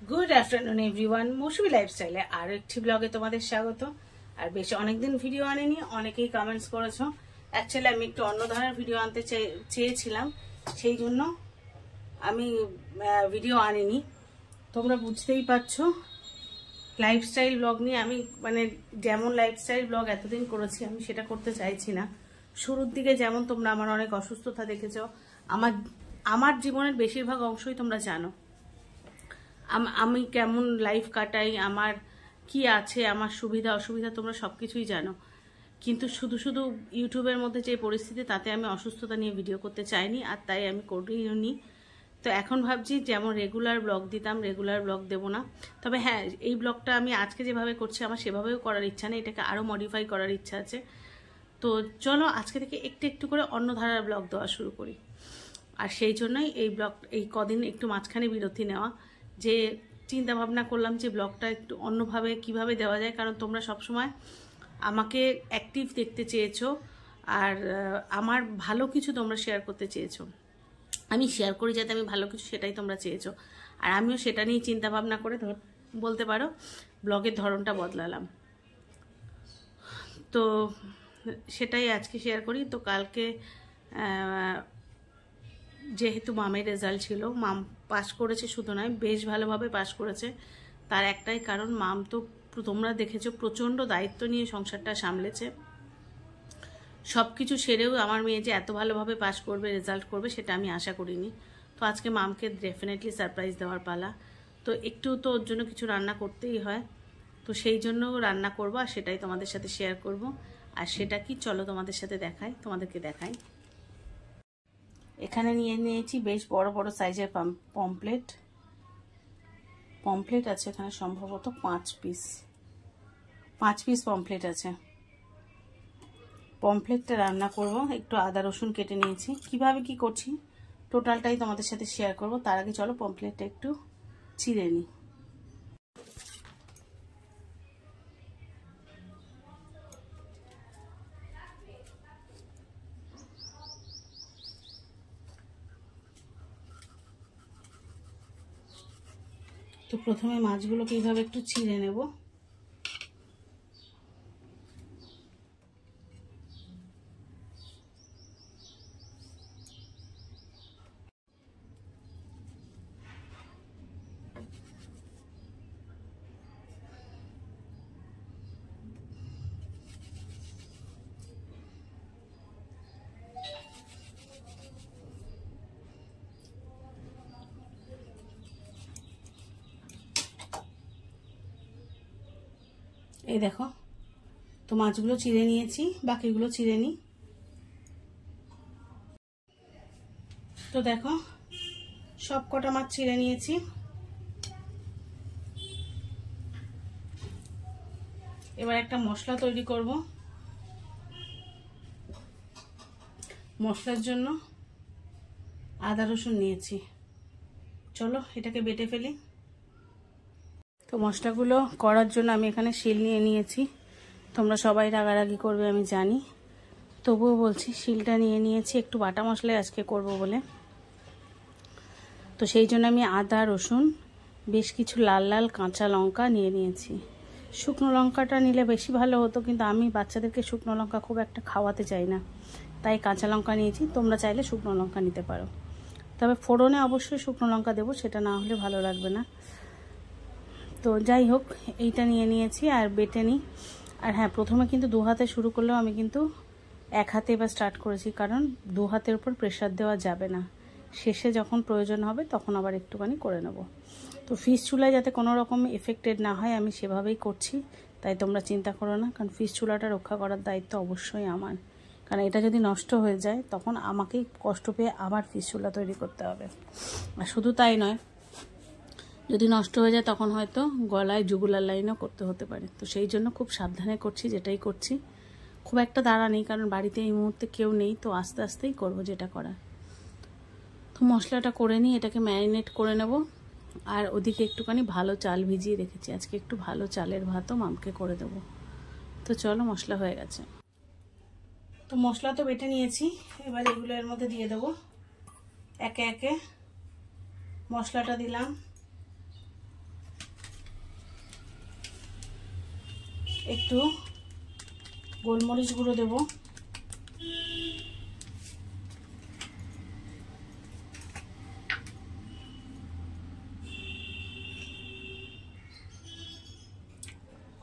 Good afternoon everyone, মৌসুমী লাইফস্টাইলে আরো একটি ব্লগে তোমাদের স্বাগত। আর বেশ অনেকদিন ভিডিও আনিনি, অনেকেই কমেন্টস করেছো। অ্যাকচুয়ালি আমি একটু অন্য ধরনের ভিডিও আনতে চেয়েছিলাম, সেই জন্য আমি ভিডিও আনিনি। তোমরা বুঝতেই পারছো লাইফস্টাইল ব্লগ নিয়ে আমি যেমন লাইফস্টাইল ব্লগ এতদিন করেছি আমি সেটা করতে চাইছি না। শুরুর দিকে যেমন তোমরা আমার অনেক অসুস্থতা দেখেছো, আমার জীবনের বেশিরভাগ অংশই তোমরা জানো। আমি কেমন লাইফ কাটাই, আমার কি আছে, আমার সুবিধা অসুবিধা তোমরা সবকিছুই জানো। কিন্তু শুধু শুধু ইউটিউবের মধ্যে যে পরিস্থিতি, তাতে আমি অসুস্থতা নিয়ে ভিডিও করতে চাইনি, আর তাই আমি করিও নি। তো এখন ভাবছি যেমন রেগুলার ব্লগ দিতাম, রেগুলার ব্লগ দেবো না। তবে হ্যাঁ, এই ব্লগটা আমি আজকে যেভাবে করছি আমার সেভাবেও করার ইচ্ছা নেই, এটাকে আরও মডিফাই করার ইচ্ছা আছে। তো চলো আজকে থেকে একটু একটু করে অন্য ধারার ব্লগ দেওয়া শুরু করি। আর সেই জন্যই এই কদিন একটু মাঝখানে বিরতি নেওয়া, যে চিন্তা ভাবনা করলাম যে ব্লগটা একটু অন্যভাবে কিভাবে দেওয়া যায়। কারণ তোমরা সবসময় আমাকে অ্যাক্টিভ দেখতে চেয়েছো, আর আমার ভালো কিছু তোমরা শেয়ার করতে চেয়েছো। আমি শেয়ার করি যাতে আমি ভালো কিছু, সেটাই তোমরা চেয়েছো। আর আমিও সেটা নিয়ে চিন্তা ভাবনা করে বলতে পারো ব্লগের ধরনটা বদলালাম। তো সেটাই আজকে শেয়ার করি। তো কালকে যেহেতু মামের রেজাল্ট ছিল, মাম পাস করেছে, শুধু নয় বেশ ভালোভাবে পাস করেছে। তার একটাই কারণ, মাম তো তোমরা দেখেছো প্রচণ্ড দায়িত্ব নিয়ে সংসারটা সামলেছে। সব কিছু সেরেও আমার মেয়ে যে এত ভালোভাবে পাস করবে, রেজাল্ট করবে, সেটা আমি আশা করিনি। তো আজকে মামকে ডেফিনেটলি সারপ্রাইজ দেওয়ার পালা। তো একটু তো ওর জন্য কিছু রান্না করতেই হয়, তো সেই জন্য রান্না করবো, আর সেটাই তোমাদের সাথে শেয়ার করব। আর সেটা কি, চলো তোমাদেরকে দেখাই। এখানে নিয়ে নিয়েছি বেশ বড় বড় সাইজের পমফ্লেট আছে এখানে, সম্ভবত 5 পিস পমফ্লেট আছে। পমফ্লেটটা রান্না করব। একটু আদা রসুন কেটে নিয়েছি, কিভাবে কি করছি টোটালটাই তোমাদের সাথে শেয়ার করব। তার আগে চলো পমফ্লেটটা একটু চিড়ে নিই। তো প্রথমে মাছগুলোকে এইভাবে একটু চিড়ে নেব। এই দেখো, তো মাছগুলো চিড়ে নিয়েছি, বাকিগুলো চিড়ে নিই। তো দেখো সব কটা মাছ চিড়ে নিয়েছি। এবার একটা মশলা তৈরি করব। মশলার জন্য আদা রসুন নিয়েছি, চলো এটাকে বেটে ফেলি। তো মশলাগুলো করার জন্য আমি এখানে শিল নিয়ে নিয়েছি। তোমরা সবাই রাগারাগি করবে আমি জানি, তবুও বলছি শিলটা নিয়ে নিয়েছি, একটু বাটা মশলাই আজকে করব বলে। তো সেই জন্য আমি আদা রসুন, বেশ কিছু লাল লাল কাঁচা লঙ্কা নিয়ে নিয়েছি। শুকনো লঙ্কাটা নিলে বেশি ভালো হতো, কিন্তু আমি বাচ্চাদেরকে শুকনো লঙ্কা খুব একটা খাওয়াতে চাই না, তাই কাঁচা লঙ্কা নিয়েছি। তোমরা চাইলে শুকনো লঙ্কা নিতে পারো, তবে ফোড়নে অবশ্যই শুকনো লঙ্কা দেবো, সেটা না হলে ভালো লাগবে না। তো যাই হোক, এইটা নিয়ে নিয়েছি আর বেটে নিই। আর হ্যাঁ, প্রথমে কিন্তু 2 হাতে শুরু করলেও আমি কিন্তু 1 হাতে এবার স্টার্ট করেছি, কারণ 2 হাতের উপর প্রেশার দেওয়া যাবে না। শেষে যখন প্রয়োজন হবে তখন আবার একটুখানি করে নেব। তো ফিশ চুলায় যাতে কোনো রকম এফেক্টেড না হয় আমি সেভাবেই করছি, তাই তোমরা চিন্তা করো না। কারণ ফিশ চুলাটা রক্ষা করার দায়িত্ব অবশ্যই আমার, কারণ এটা যদি নষ্ট হয়ে যায় তখন আমাকেই কষ্ট পেয়ে আবার ফিশ চুলা তৈরি করতে হবে। আর শুধু তাই নয়, যদি নষ্ট হয়ে যায় তখন হয়তো গলায় জুগুলার লাইনও করতে হতে পারে। তো সেই জন্য খুব সাবধানে করছি, যেটাই করছি। খুব একটা দাঁড়া নেই, কারণ বাড়িতে এই মুহূর্তে কেউ নেই, তো আস্তে আস্তেই করব যেটা করার। তো মশলাটা করে নিই, এটাকে ম্যারিনেট করে নেব। আর ওদিকে একটুখানি ভালো চাল ভিজিয়ে রেখেছি, আজকে একটু ভালো চালের ভাতও মামকে করে দেবো। তো চলো, মশলা হয়ে গেছে। তো মশলা তো বেটে নিয়েছি, এবার এগুলো এর মধ্যে দিয়ে দেবো একে একে। মশলাটা দিলাম, একটু গোলমরিচ গুঁড়ো দেব,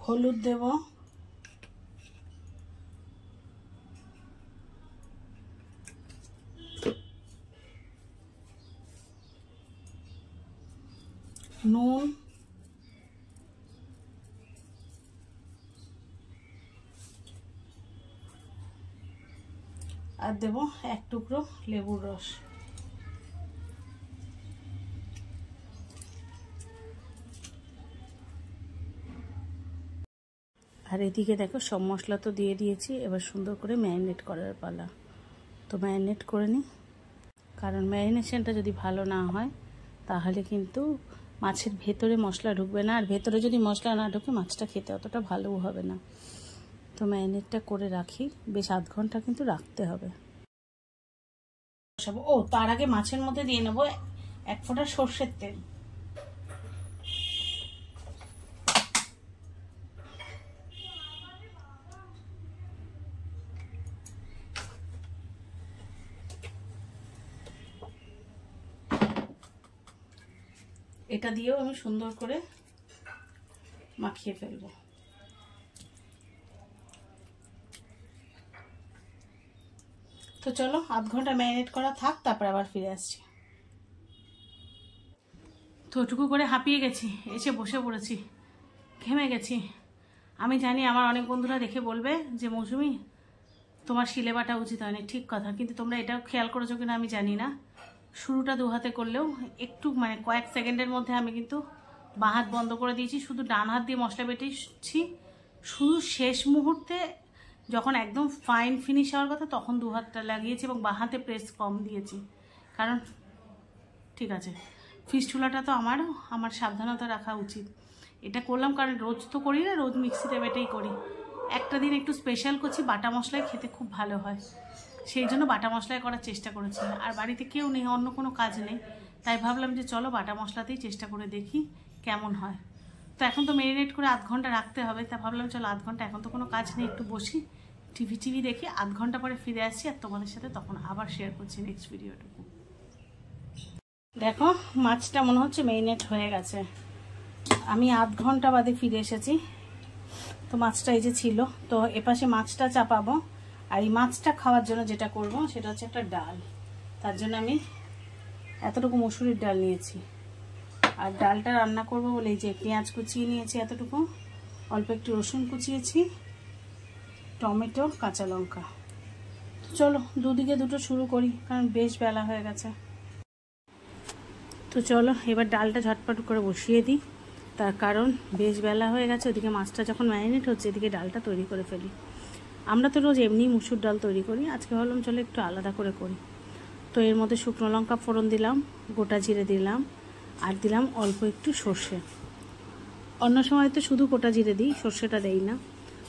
হলুদ দেব, নুন, আর দেব এক টুকরো লেবুর রস। আর এদিকে দেখো সব মশলা তো দিয়ে দিয়েছি, এবার সুন্দর করে ম্যারিনেট করার পালা। তো ম্যারিনেট করে নিই, কারণ ম্যারিনেশনটা যদি ভালো না হয় তাহলে কিন্তু মাছের ভেতরে মশলা ঢুকবে না, আর ভেতরে যদি মশলা না ঢুকে মাছটা খেতে অতটা ভালোও হবে না। তো ম্যারিনেটটা করে রাখি, বেশ আধ ঘন্টা কিন্তু রাখতে হবে। ও তার আগে মাছের মধ্যে দিয়ে নেবো 1 ফোঁটা সর্ষের তেল। এটা দিয়েও আমি সুন্দর করে মাখিয়ে ফেলবো। তো চলো আধ ঘন্টা ম্যারিনেট করা থাক, তারপর আবার ফিরে আসছি। তো ওটুকু করে হাঁপিয়ে গেছি, এসে বসে পড়েছি, ঘেমে গেছি। আমি জানি আমার অনেক বন্ধুরা দেখে বলবে যে মৌসুমি তোমার শিলে বাটা উচিত হয়নি, ঠিক কথা, কিন্তু তোমরা এটাও খেয়াল করেছো কিনা আমি জানি না, শুরুটা 2 হাতে করলেও একটু মানে কয়েক সেকেন্ডের মধ্যে আমি কিন্তু বাঁ হাত বন্ধ করে দিয়েছি, শুধু ডান হাত দিয়ে মশলা বেটেছি। শুধু শেষ মুহূর্তে যখন একদম ফাইন ফিনিশ হওয়ার কথা তখন 2 হাতটা লাগিয়েছি এবং বাঁ হাতে প্রেস কম দিয়েছি, কারণ ঠিক আছে ফিস্টুলাটা তো আমার সাবধানতা রাখা উচিত। এটা করলাম কারণ রোজ তো করি না, রোজ মিক্সিতে বেটেই করি, একটা দিন একটু স্পেশাল করছি, বাটা মশলায় খেতে খুব ভালো হয়, সেই জন্য বাটা মশলায় করার চেষ্টা করেছি। আর বাড়িতে কেউ নেই, অন্য কোনো কাজ নেই, তাই ভাবলাম যে চলো বাটা মশলাতেই চেষ্টা করে দেখি কেমন হয়। তো এখন তো ম্যারিনেট করে আধ ঘন্টা রাখতে হবে, তা ভাবলাম চলো আধ ঘন্টা, এখন তো কোনো কাজ নেই, একটু বসি টিভি দেখি, আধ ঘন্টা পরে ফিরে আসছি আর তোমাদের সাথে তখন আবার শেয়ার করছি নেক্সট ভিডিওটুকু। দেখো মাছটা মনে হচ্ছে ম্যারিনেট হয়ে গেছে, আমি আধ ঘন্টা বাদে ফিরে এসেছি। তো মাছটা এই যে ছিল, তো এপাশে মাছটা চাপাবো, আর এই মাছটা খাওয়ার জন্য যেটা করব সেটা হচ্ছে একটা ডাল। তার জন্য আমি এতটুকু মসুরির ডাল নিয়েছি, আর ডালটা রান্না করব বলে এই যে পেঁয়াজ কুচিয়ে নিয়েছি এতটুকু, অল্প একটু রসুন কুচিয়েছি, টমেটো, কাঁচা লঙ্কা। তো চলো দুদিকে দুটো শুরু করি, কারণ বেশ বেলা হয়ে গেছে। তো চলো এবার ডালটা ঝটপট করে বসিয়ে দিই, তার কারণ বেশ বেলা হয়ে গেছে, ওদিকে মাছটা যখন ম্যারিনেট হচ্ছে এদিকে ডালটা তৈরি করে ফেলি। আমরা তো রোজ এমনি মুসুর ডাল তৈরি করি, আজকে ভাবলাম চলো একটু আলাদা করে করি। তো এর মধ্যে শুকনো লঙ্কা ফোড়ন দিলাম, গোটা জিরে দিলাম, আর দিলাম অল্প একটু সর্ষে। অন্য সময় তো শুধু গোটা জিরে দিই, সর্ষেটা দেই না।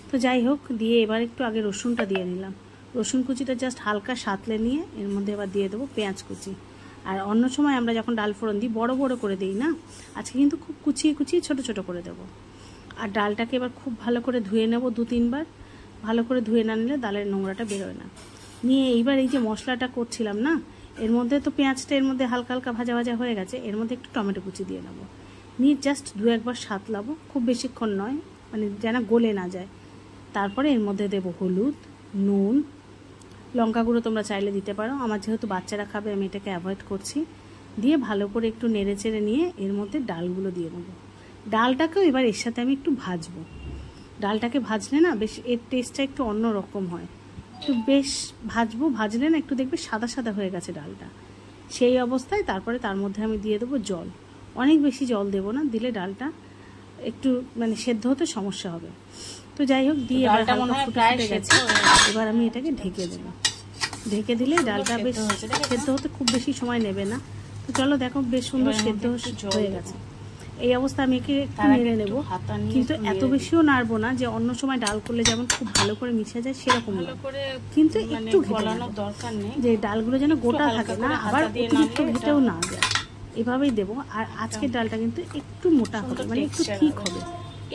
তো যাই হোক, দিয়ে এবার একটু আগে রসুনটা দিয়ে নিলাম, রসুন কুচিটা জাস্ট হালকা সাঁতলে নিয়ে এর মধ্যে এবার দিয়ে দেবো পেঁয়াজ কুচি। আর অন্য সময় আমরা যখন ডাল ফোড়ন দিই বড় বড় করে দিই না, আজকে কিন্তু খুব কুচিয়ে কুচিয়ে ছোট ছোট করে দেবো। আর ডালটাকে এবার খুব ভালো করে ধুয়ে নেব 2-3 বার, ভালো করে ধুয়ে না নিলে ডালের নোংরাটা বেরোয় না। নিয়ে এইবার এই যে মশলাটা করছিলাম না, এর মধ্যে তো পেঁয়াজটা এর মধ্যে হালকা হালকা ভাজা ভাজা হয়ে গেছে, এর মধ্যে একটু টমেটো কুচি দিয়ে নেবো, নিয়ে জাস্ট 2-1 বার সাঁতলাবো, খুব বেশিক্ষণ নয়, মানে যেন গলে না যায়। তারপরে এর মধ্যে দেবো হলুদ, নুন, লঙ্কা গুঁড়ো তোমরা চাইলে দিতে পারো, আমার যেহেতু বাচ্চারা খাবে আমি এটাকে অ্যাভয়েড করছি। দিয়ে ভালো করে একটু নেড়ে চেড়ে নিয়ে এর মধ্যে ডালগুলো দিয়ে নেবো। ডালটাকেও এবার এর সাথে আমি একটু ভাজবো, ডালটাকে ভাজলে না বেশ এর টেস্টটা একটু অন্য রকম হয়, একটু বেশ ভাজবো, ভাজলে না একটু দেখবে সাদা সাদা হয়ে গেছে ডালটা। সেই অবস্থায় তারপরে তার মধ্যে আমি দিয়ে দেবো জল, অনেক বেশি জল দেবো না, দিলে ডালটা একটু মানে সেদ্ধ হতে সমস্যা হবে। তো যাই হোক, দিয়ে ডালটা মনে হয় প্রায় গেছে, এবার আমি এটাকে ঢেকে দেবো। ঢেকে দিলে ডালটা বেশ সেদ্ধ হতে খুব বেশি সময় নেবে না। তো চলো দেখো বেশ সুন্দর সেদ্ধ হয়ে গেছে। এই অবস্থা আমি একে একটু নেড়ে নেব, কিন্তু এত বেশিও নাড়বো না যে অন্য সময় ডাল করলে যেমন খুব ভালো করে মিশে যায় সেরকম, কিন্তু একটু ঘেটানোর দরকার নেই, যে ডালগুলো যেন গোটা থাকে না, আবার অতিরিক্ত ঘেটেও না যায়, এভাবেই দেবো। আর আজকের ডালটা কিন্তু একটু মোটা হবে, মানে একটু ঠিক হবে,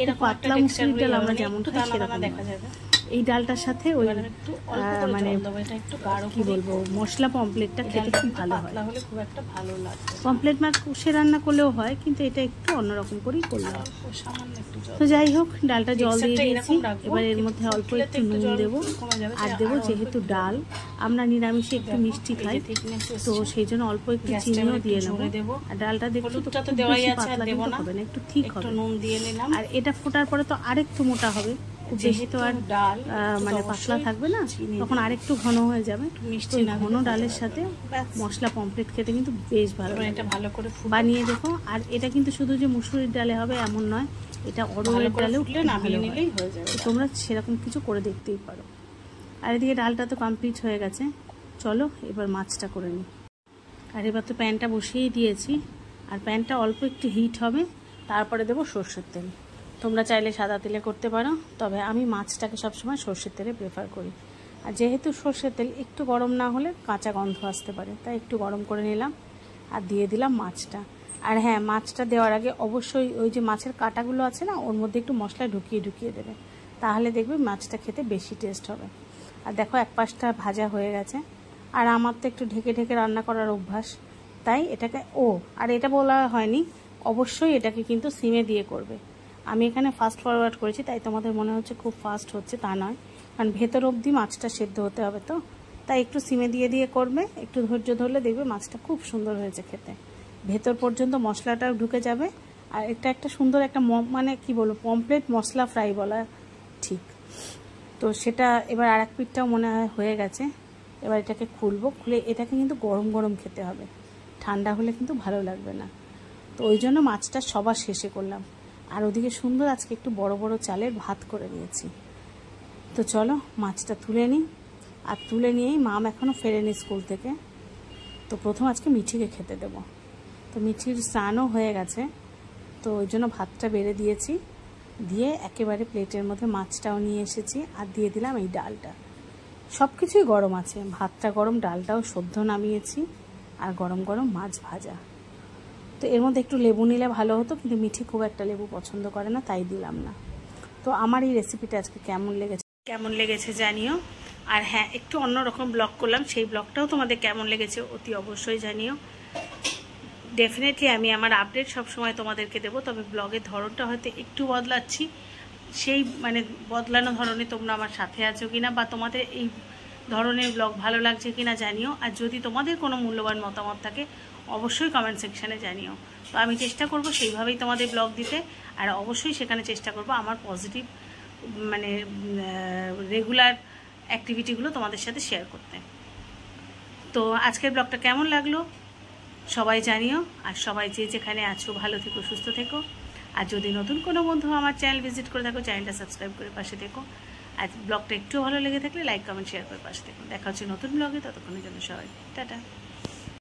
এরকম পাতলা মুসুরির ডাল আমরা যেমন খাই সেরকম দেখা যাবে। এই ডালটার সাথে ওই মানে কি বলবো মশলা পমপ্লেটটা খেতে খুব ভালো হয়, খুব একটা ভালো লাগবে। পমপ্লেট মাছ কষে রান্না করলেও হয়, কিন্তু এটা একটু অন্যরকম করেই করলাম। তো যাই হোক, ডালটা জল দিয়ে দিয়েছি, এবার এর মধ্যে অল্প একটু নুন দেবো আর দেবো, যেহেতু ডাল আমরা নিরামিষে একটু মিষ্টি খাই, তো সেই জন্য অল্প একটু চিনিও দিয়ে নেবো। আর ডালটা দেখছি তো পাতলা কিন্তু হবে না, একটু ঠিক হবে। নুন দিয়ে নিলাম। আর এটা ফোটার পরে তো আরেকটু মোটা হবে, খুব বেশি তো আর ডাল মানে পাতলা থাকবে না, তখন আরেকটু ঘন হয়ে যাবে। মিষ্টি ঘন ডালের সাথে মশলা পমপ্লেট খেতে কিন্তু বেশ ভালো। এটা ভালো করে বানিয়ে দেখো। আর এটা কিন্তু শুধু যে মুসুরির ডালে হবে এমন নয়, এটা অড়হরের ডালেও নামিয়ে নিলেই হয়ে যাবে। তোমরা সেরকম কিছু করে দেখতেই পারো। আর এদিকে ডালটা তো কমপ্লিট হয়ে গেছে, চলো এবার মাছটা করে নিই। আর এবার তো প্যানটা বসিয়েই দিয়েছি, আর প্যানটা অল্প একটু হিট হবে, তারপরে দেবো সর্ষের তেল। তোমরা চাইলে সাদা তেলে করতে পারো, তবে আমি মাছটাকে সবসময় সর্ষের তেলে প্রেফার করি। আর যেহেতু সর্ষের তেল একটু গরম না হলে কাঁচা গন্ধ আসতে পারে, তাই একটু গরম করে নিলাম আর দিয়ে দিলাম মাছটা। আর হ্যাঁ, মাছটা দেওয়ার আগে অবশ্যই ওই যে মাছের কাঁটাগুলো আছে না, ওর মধ্যে একটু মশলা ঢুকিয়ে দেবে, তাহলে দেখবে মাছটা খেতে বেশি টেস্ট হবে। আর দেখো এক পাশটা ভাজা হয়ে গেছে, আর আমার তো একটু ঢেকে রান্না করার অভ্যাস, তাই এটাকে আর এটা বলা হয়নি, অবশ্যই এটাকে কিন্তু সিমে দিয়ে করবে। আমি এখানে ফাস্ট ফরওয়ার্ড করেছি, তাই তোমাদের মনে হচ্ছে খুব ফাস্ট হচ্ছে, তা নয়, কারণ ভেতর অবধি মাছটা সেদ্ধ হতে হবে, তো তাই একটু সিমে দিয়ে করবে। একটু ধৈর্য ধরলে দেখবে মাছটা খুব সুন্দর হয়েছে খেতে, ভেতর পর্যন্ত মশলাটাও ঢুকে যাবে। আর এটা একটা সুন্দর একটা মানে কি বলবো, পমপ্লেট মশলা ফ্রাই বলা ঠিক। তো সেটা এবার আর এক পিঠটাও মনে হয় হয়ে গেছে। এবার এটাকে খুলবো, খুলে এটাকে কিন্তু গরম গরম খেতে হবে, ঠান্ডা হলে কিন্তু ভালো লাগবে না। তো ওই জন্য মাছটা সবার শেষে করলাম। আর ওদিকে সুন্দর আজকে একটু বড় বড় চালের ভাত করে নিয়েছি। তো চলো মাছটা তুলে নিই। আর তুলে নিয়েই মাম এখনও ফেরেনি স্কুল থেকে, তো প্রথম আজকে মিঠিকে খেতে দেবো। তো মিঠির স্নানও হয়ে গেছে, তো ওই জন্য ভাতটা বেড়ে দিয়েছি, দিয়ে একেবারে প্লেটের মধ্যে মাছটাও নিয়ে এসেছি, আর দিয়ে দিলাম এই ডালটা। সব কিছুই গরম আছে, ভাতটা গরম, ডালটাও সদ্য নামিয়েছি, আর গরম গরম মাছ ভাজা। তো এর মধ্যে একটু লেবু নিলে ভালো হতো, কিন্তু মিঠি খুব একটা লেবু পছন্দ করে না, তাই দিলাম না। তো আমার এই রেসিপিটা আজকে কেমন লেগেছে জানিও। আর হ্যাঁ, একটু অন্যরকম ব্লগ করলাম, সেই ব্লগটাও তোমাদের কেমন লেগেছে অতি অবশ্যই জানিও। ডেফিনেটলি আমি আমার আপডেট সবসময় তোমাদেরকে দেবো, তবে ব্লগের ধরনটা হয়তো একটু বদলাচ্ছি, সেই মানে বদলানো ধরনে তোমরা আমার সাথে আছো কিনা, বা তোমাদের এই ধরনের ব্লগ ভালো লাগছে কিনা জানিও। আর যদি তোমাদের কোনো মূল্যবান মতামত থাকে অবশ্যই কমেন্ট সেকশানে জানিও। তো আমি চেষ্টা করব সেইভাবেই তোমাদের ব্লগ দিতে, আর অবশ্যই সেখানে চেষ্টা করব আমার পজিটিভ মানে রেগুলার অ্যাক্টিভিটিগুলো তোমাদের সাথে শেয়ার করতে। তো আজকের ব্লগটা কেমন লাগলো সবাই জানিও। আর সবাই যে যেখানে আছো ভালো থেকো, সুস্থ থেকো। আর যদি নতুন কোনো বন্ধু আমার চ্যানেল ভিজিট করে থাকো, চ্যানেলটা সাবস্ক্রাইব করে পাশে থেকো। আর ব্লগটা একটু ভালো লেগে থাকলে লাইক কমেন্ট শেয়ার করে পাশে থেকো। দেখা হচ্ছে নতুন ব্লগে, ততক্ষণের জন্য সবাই টাটা।